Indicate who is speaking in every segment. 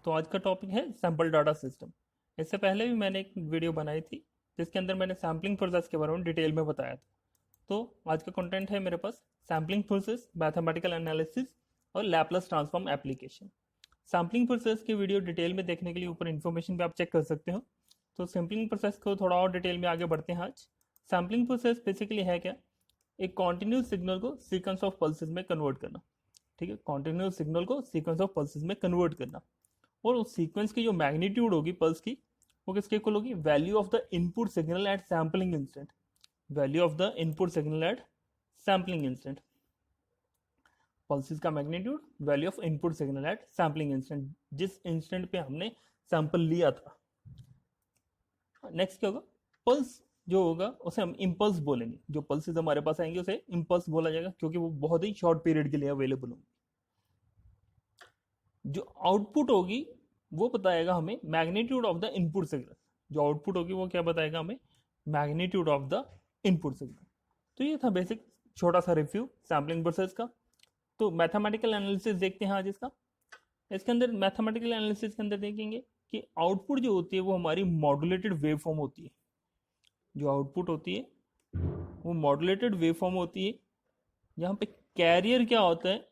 Speaker 1: तो आज का टॉपिक है सैम्पल डाटा सिस्टम। इससे पहले भी मैंने एक वीडियो बनाई थी जिसके अंदर मैंने सैम्पलिंग प्रोसेस के बारे में डिटेल में बताया था। तो आज का कंटेंट है मेरे पास सैम्पलिंग प्रोसेस, मैथमेटिकल एनालिसिस और Laplace transform application. Sampling process की वीडियो डिटेल में देखने के लिए ऊपर इन्फॉर्मेशन पे आप चेक कर सकते हो। तो सैम्पलिंग प्रोसेस को थोड़ा और डिटेल में आगे बढ़ते हैं आज। सैम्पलिंग प्रोसेस बेसिकली है क्या? एक कॉन्टिन्यूस सिग्नल को सीक्वेंस ऑफ पल्सेस में कन्वर्ट करना। ठीक है, कॉन्टिन्यूस सिग्नल को सीक्वेंस ऑफ पल्सेस में कन्वर्ट करना। और उस सीक्वेंस की जो मैग्नीट्यूड होगी पल्स की, वो किसके इक्वल होगी? Value of the input signal at sampling instant. Value of the input signal at sampling instant. Pulses का magnitude, value of input signal at sampling instant, जिस इंस्टेंट पे हमने सैंपल लिया था। नेक्स्ट क्या होगा? पल्स जो होगा उसे हम इम्पल्स बोलेंगे। जो पल्सेस हमारे पास आएंगे उसे इम्पल्स बोला जाएगा, क्योंकि वो बहुत ही शॉर्ट पीरियड के लिए अवेलेबल होंगे। जो आउटपुट होगी वो बताएगा हमें magnitude of the input signal. जो आउटपुट होगी वो क्या बताएगा हमें? Magnitude of the input signal. तो ये था बेसिक छोटा सा रिव्यू सैम्पलिंग प्रोसेस का। तो मैथमेटिकल एनालिसिस देखते हैं आज इसका। इसके अंदर मैथमेटिकल एनालिसिस के अंदर देखेंगे कि आउटपुट जो होती है वो हमारी मॉड्यूलेटेड वेव फॉर्म होती है। जो आउटपुट होती है वो मॉड्यूलेटेड वेव फॉर्म होती है। यहाँ पे कैरियर क्या होता है?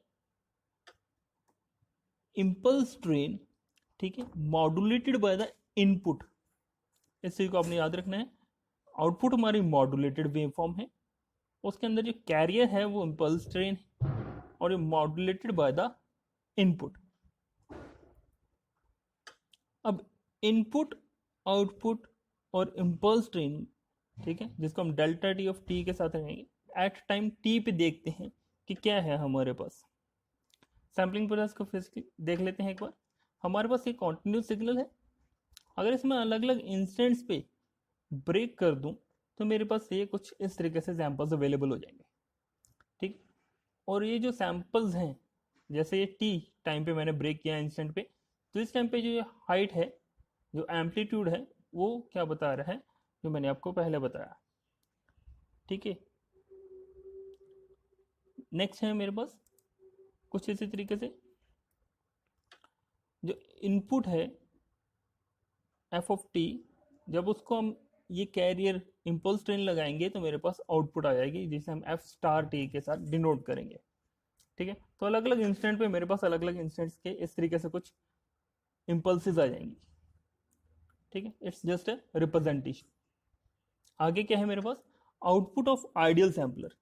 Speaker 1: Impulse train. ठीक है, मॉड्यूलेटेड बाय द इनपुट। इस चीज को आपने याद रखना है। आउटपुट हमारी मॉड्यूलेटेड वेव फॉर्म है, उसके अंदर जो कैरियर है वो इम्पल्स ट्रेन है, और ये मॉड्यूलेटेड बाय द इनपुट। अब इनपुट, आउटपुट और इम्पल्स ट्रेन, ठीक है, जिसको हम डेल्टा टी ऑफ टी के साथ रहेंगे, एट टाइम टी पे देखते हैं कि क्या है हमारे पास। सैम्पलिंग प्रोसेस को फिर देख लेते हैं एक बार। हमारे पास एक कॉन्टिन्यूस सिग्नल है। अगर इसमें अलग अलग इंस्टेंट्स पे ब्रेक कर दूं तो मेरे पास ये कुछ इस तरीके से सैंपल्स अवेलेबल हो जाएंगे। ठीक, और ये जो सैंपल्स हैं, जैसे ये टी टाइम पे मैंने ब्रेक किया इंस्टेंट पे, तो इस टाइम पे जो हाइट है, जो एम्पलीट्यूड है, वो क्या बता रहा है? जो मैंने आपको पहले बताया। ठीक है, नेक्स्ट है मेरे पास कुछ इसी तरीके से जो इनपुट है एफ ऑफ टी, जब उसको हम ये कैरियर इम्पल्स ट्रेन लगाएंगे तो मेरे पास आउटपुट आ जाएगी, जिसे हम एफ स्टार टी के साथ डिनोट करेंगे। ठीक है, तो अलग अलग इंस्टेंट पे मेरे पास अलग अलग इंस्टेंट्स के इस तरीके से कुछ इम्पल्सिस आ जाएंगी। ठीक है, इट्स जस्ट ए रिप्रेजेंटेशन। आगे क्या है मेरे पास? Output of ideal sampler.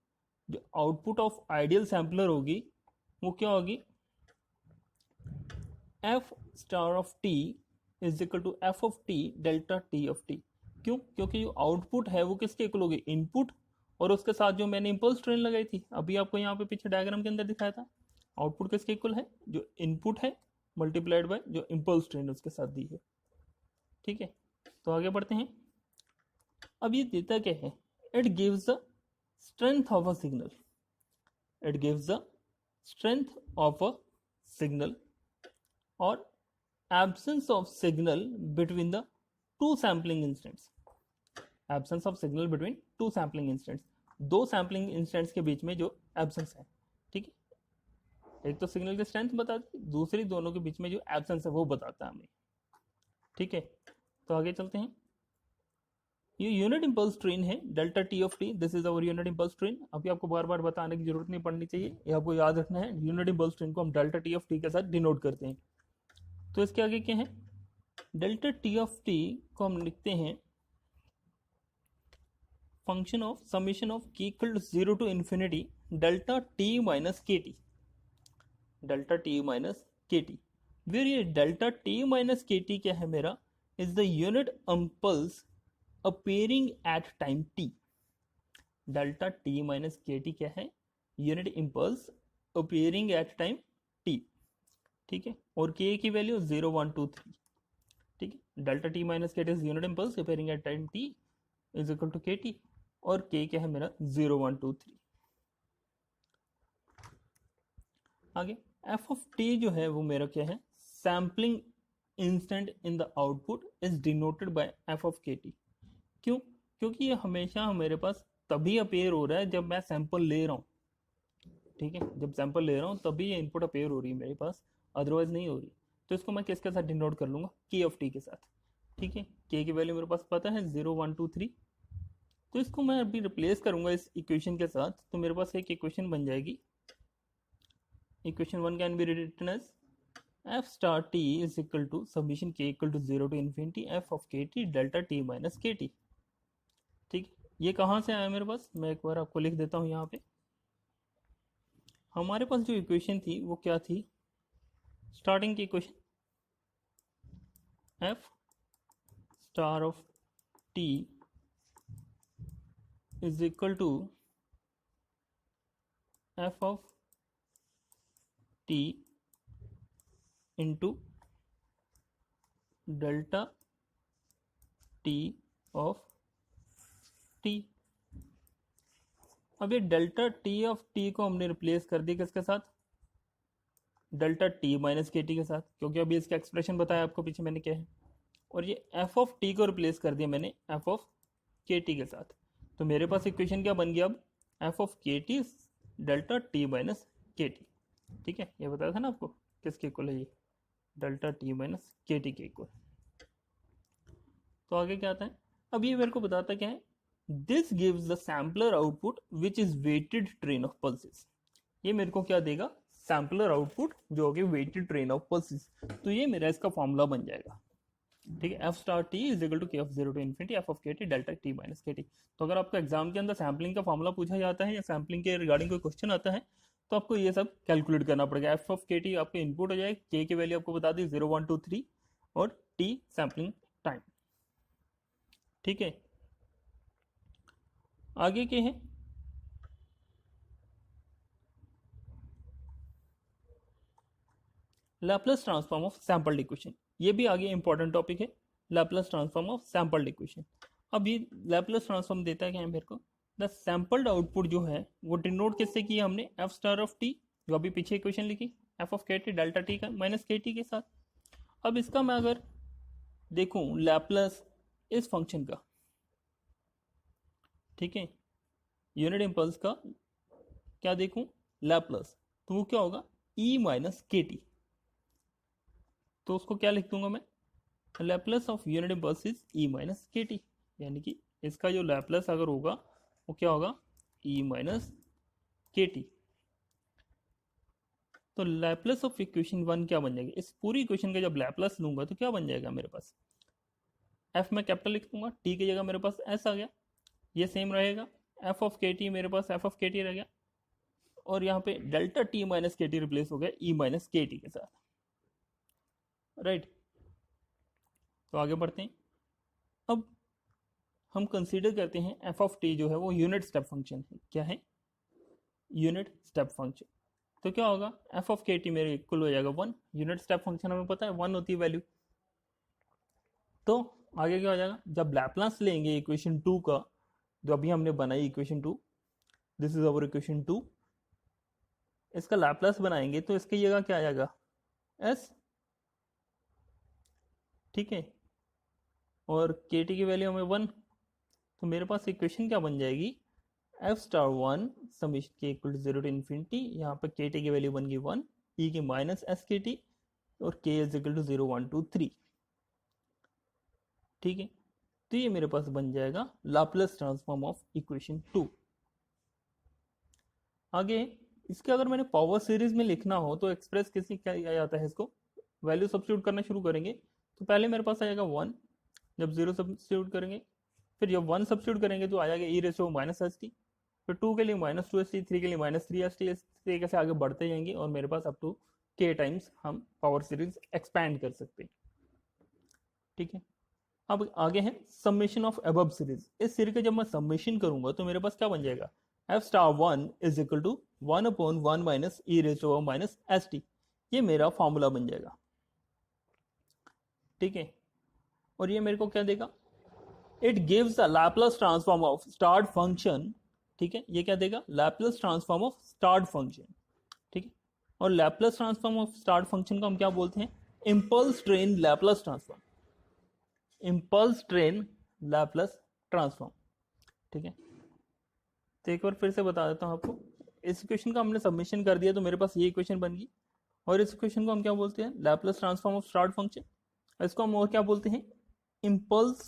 Speaker 1: जो आउटपुट ऑफ आइडियल सैम्पलर होगी वो क्या होगी? F star of T is equal to F of T delta T of T. क्यों? क्योंकि जो आउटपुट है वो किसके इक्वल होगी? इनपुट, और उसके साथ जो मैंने इम्पल्स ट्रेन लगाई थी, अभी आपको यहाँ पे पीछे डायग्राम के अंदर दिखाया था, आउटपुट किसके इक्वल है? जो इनपुट है मल्टीप्लाइड बाय जो इम्पल्स ट्रेन उसके साथ दी है। ठीक है, तो आगे बढ़ते हैं। अब ये देता क्या है? It gives the strength of a signal. It gives the strength of a signal और absence of signal between the two sampling instants। absence of signal between two sampling instants, दो सैम्पलिंग इंस्टेंट्स के बीच में जो absence है। ठीक है, एक तो सिग्नल की स्ट्रेंथ बताती है, दूसरी दोनों के बीच में जो एब्सेंस है वो बताता है हमें। ठीक है, तो आगे चलते हैं। ये यूनिट इंपल्स ट्रेन है delta T of T. This is our unit impulse train. अभी आपको बार बार बताने की जरूरत नहीं पड़नी चाहिए, ये आपको याद रखना है। यूनिट इंपल्स ट्रेन को हम डेल्टा टी ऑफ टी के साथ डिनोट करते हैं। तो इसके आगे क्या है? डेल्टा टी ऑफ टी को हम लिखते हैं function of summation of k equal to 0 to infinity delta T minus के टी। डेल्टा टी माइनस के टी, वेर ये डेल्टा टी माइनस के टी क्या है मेरा? Is the unit impulse appearing at time t. Delta T minus के t क्या है? Unit impulse appearing at time t. ठीक है, और के की वैल्यू 0 1 2 3। ठीक है, डेल्टा टी माइनस के t is unit impulse appearing at time t is equal to k t, और के क्या है मेरा? 0 1 2 3। आगे एफ ऑफ टी जो है वो मेरा क्या है? Sampling instant in the output is denoted by F of K T. क्यों? क्योंकि ये हमेशा मेरे पास तभी अपेयर हो रहा है जब मैं सैंपल ले रहा हूं। ठीक है, जब सैंपल ले रहा हूं तभी ये इनपुट अपेयर हो रही है मेरे पास, अदरवाइज नहीं हो रही। तो इसको मैं किसके साथ डिनोट कर लूँगा, के ऑफ टी के साथ। ठीक है, के की वैल्यू मेरे पास पता है 0 1 2 3, तो इसको मैं अभी रिप्लेस करूँगा इस इक्वेशन के साथ, तो मेरे पास एक इक्वेशन बन जाएगी। Equation 1 can be written as f star t is equal to summation k equal to 0 to infinity f of kt delta t minus kt। ठीक, ये कहाँ से आया मेरे पास, मैं एक बार आपको लिख देता हूँ यहाँ पे। हमारे पास जो इक्वेशन थी वो क्या थी, स्टार्टिंग की equation f star of t is equal to f of t into delta t of t। अब ये डेल्टा टी ऑफ टी को हमने रिप्लेस कर दी किसके साथ, डेल्टा टी माइनस के टी के साथ, क्योंकि अभी इसका एक्सप्रेशन बताया आपको पीछे मैंने क्या है। और ये एफ ऑफ टी को रिप्लेस कर दिया मैंने एफ ऑफ के टी के साथ। तो मेरे पास इक्वेशन क्या बन गया अब, F of K T delta T minus के टी। ठीक है, ये बताया था ना आपको किसके इक्वल है, ये डेल्टा टी माइनस के टी के इक्वल। तो आगे क्या आता है, अब ये मेरे को बताता क्या है, this gives the sampler output which is weighted train of pulses. ये मेरे को क्या देगा, सैम्पलर आउटपुट जो होगी वेटेड ट्रेन ऑफ पल्सेस। तो ये मेरा इसका फॉर्मूला बन जाएगा। ठीक है, F star T is equal to K of 0 to infinity F of K T delta T minus के टी। तो अगर आपको एग्जाम के अंदर सैम्पलिंग का फॉर्मूला पूछा जाता है या सैम्पलिंग के रिगार्डिंग कोई क्वेश्चन आता है, तो आपको ये सब कैलकुलेट करना पड़ेगा। एफ ऑफ के टी आपके इनपुट हो जाए, के की वैल्यू आपको बता दी 0 1 2 3 और टी सैम्पलिंग टाइम। ठीक है, आगे के हैं Laplace transform of sampled equation. ये भी आगे इंपॉर्टेंट टॉपिक है, Laplace transform of sampled equation. अब ये लैपलेस ट्रांसफॉर्म देता है क्या है मेरे को, द सैंपल्ड आउटपुट जो है वो डिनोट किससे किया हमने, एफ स्टार ऑफ टी, जो अभी पीछे इक्वेशन लिखी, F of K T delta T का माइनस के टी के साथ। अब इसका मैं अगर देखूं लैपलेस इस फंक्शन का, ठीक है, यूनिट इम्पल्स का क्या देखूं लैपलेस, तो वो क्या होगा, ई माइनस के टी। तो उसको क्या लिख दूंगा मैं, Laplace of unit impulse is E minus के टी, यानी कि इसका जो लैपलेस अगर होगा वो क्या होगा, ई माइनस के टी। तो लैपलेस ऑफ इक्वेशन 1 क्या बन जाएगा, इस पूरी इक्वेशन का जब लैपलेस लूंगा तो क्या बन जाएगा मेरे पास, एफ में कैपिटल लिख दूंगा, टी की जगह मेरे पास एस आ गया, ये सेम रहेगा, एफ ऑफ के टी मेरे पास एफ ऑफ के टी रह गया, और यहाँ पे डेल्टा टी माइनस के टी रिप्लेस हो गया ई माइनस के टी के साथ। राइट, तो आगे बढ़ते हैं। अब हम कंसीडर करते हैं एफ ऑफ टी जो है वो यूनिट स्टेप फंक्शन है। क्या है, यूनिट स्टेप फंक्शन। तो क्या होगा, एफ ऑफ के टी मेरे इक्वल हो जाएगा 1, यूनिट स्टेप फंक्शन हमें पता है 1 होती है वैल्यू। तो आगे क्या हो जाएगा, जब लैपलास लेंगे इक्वेशन 2 का, जो अभी हमने बनाई equation 2, this is our equation 2, इसका लैपलास बनाएंगे तो इसकी जगह क्या आ जाएगा, एस। ठीक है, और के टी की वैल्यू हमें 1, तो मेरे पास इक्वेशन क्या बन जाएगी, एफ स्टार 1 समेशन के इक्वल टू 0 टू इन्फिनिटी, यहाँ पर के टी की वैल्यू बन गई 1, ई की माइनस एस के टी, और के इज इक्वल टू 0 1 2 3। ठीक है, तो ये मेरे पास बन जाएगा लाप्लास ट्रांसफॉर्म ऑफ इक्वेशन 2। आगे इसके अगर मैंने पावर सीरीज में लिखना हो तो एक्सप्रेस किसी क्या आता है, इसको वैल्यू सब्स्टिट्यूट करना शुरू करेंगे। तो पहले मेरे पास आ जाएगा 1, जब 0 सब्स्टिट्यूट करेंगे, फिर जब 1 सब्स्टिट्यूट करेंगे तो आ जाएगा ई रेशो माइनस एस टी, फिर 2 के लिए माइनस 2 एस टी, 3 के लिए माइनस 3 एस टी। इस तरीके से आगे बढ़ते जाएंगे और मेरे पास अप टू के टाइम्स हम पावर सीरीज एक्सपैंड कर सकते हैं। ठीक है, अब आगे है समेशन ऑफ अबव सीरीज। इस सीरीज का जब मैं समेशन करूंगा तो मेरे पास क्या बन जाएगा, f star 1 is equal to 1 upon 1 minus e ratio minus s t. ये मेरा फॉर्मूला बन जाएगा। ठीक है, और ये मेरे को क्या देगा, it gives the Laplace transform of start function. ठीक है, ये क्या देगा, Laplace transform of start function. ठीक है, और Laplace transform of start function को हम क्या बोलते हैं, impulse train Laplace transform, impulse train Laplace transform. ठीक है, तो एक बार फिर से बता देता हूं आपको, इस इक्वेशन का हमने सबमिशन कर दिया तो मेरे पास ये इक्वेशन बन गई, और इस इक्वेशन को हम क्या बोलते हैं, Laplace transform of start function. इसको हम और क्या बोलते हैं, इम्पल्स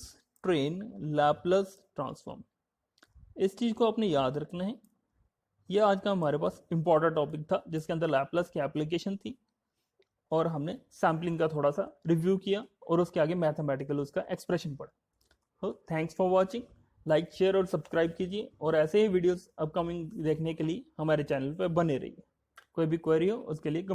Speaker 1: ट्रेन लैपलेस ट्रांसफॉर्म। इस चीज को आपने याद रखना है। ये आज का हमारे पास इंपॉर्टेंट टॉपिक था जिसके अंदर लैपलेस की एप्लीकेशन थी और हमने सैम्पलिंग का थोड़ा सा रिव्यू किया और उसके आगे मैथमेटिकल उसका एक्सप्रेशन पढ़ा। तो thanks for watching. Like share और सब्सक्राइब कीजिए और ऐसे ही वीडियोस अपकमिंग देखने के लिए हमारे चैनल पर बने रहिए। कोई भी क्वेरी हो उसके लिए